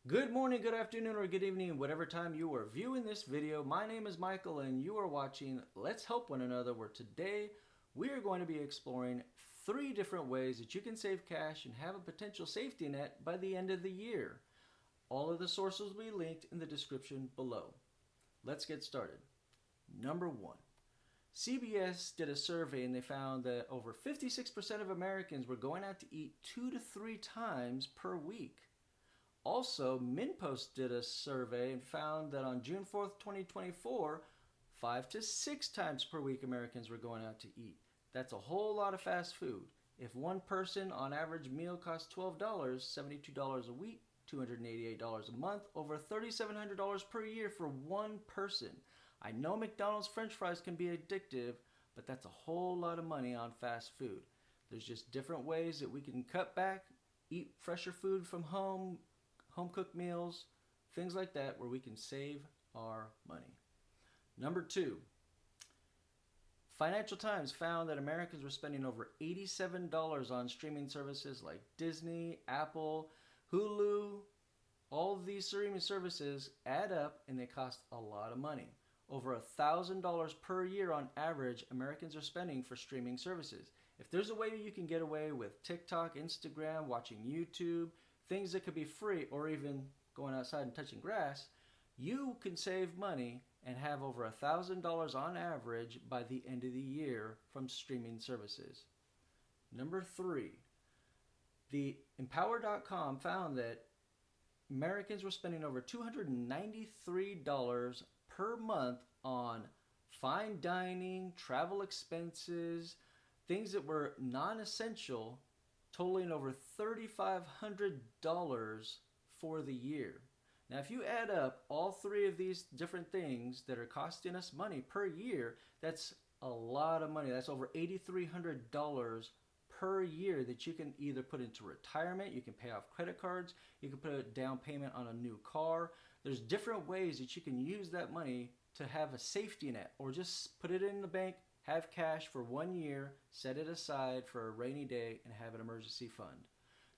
Good morning, good afternoon, or good evening, whatever time you are viewing this video. My name is Michael and you are watching Let's Help One Another, where today we are going to be exploring 3 different ways that you can save cash and have a potential safety net by the end of the year. All of the sources will be linked in the description below. Let's get started. Number 1. CBS did a survey and they found that over 56% of Americans were going out to eat 2 to 3 times per week. Also, MinnPost did a survey and found that on June 4th, 2024, 5 to 6 times per week Americans were going out to eat. That's a whole lot of fast food. If one person on average meal costs $12, $72 a week, $288 a month, over $3,700 per year for one person. I know McDonald's French fries can be addictive, but that's a whole lot of money on fast food. There's just different ways that we can cut back, eat fresher food from home cooked meals, things like that, where we can save our money. Number 2, Financial Times found that Americans were spending over $87 on streaming services like Disney, Apple, Hulu. All of these streaming services add up and they cost a lot of money. Over $1,000 per year on average Americans are spending for streaming services. If there's a way you can get away with TikTok, Instagram, watching YouTube, things that could be free, or even going outside and touching grass, you can save money and have over $1,000 on average by the end of the year from streaming services. Number 3, the Empower.com found that Americans were spending over $293 per month on fine dining, travel expenses, things that were non-essential, totaling over $3,500 for the year. Now, if you add up all 3 of these different things that are costing us money per year, that's a lot of money. That's over $8,300 per year that you can either put into retirement, you can pay off credit cards, you can put a down payment on a new car. There's different ways that you can use that money to have a safety net, or just put it in the bank, have cash for 1 year, set it aside for a rainy day, and have an emergency fund.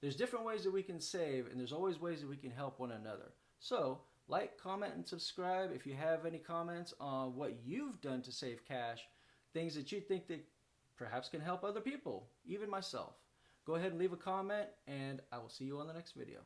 There's different ways that we can save, and there's always ways that we can help one another. So, like, comment, and subscribe if you have any comments on what you've done to save cash, things that you think that perhaps can help other people, even myself. Go ahead and leave a comment, and I will see you on the next video.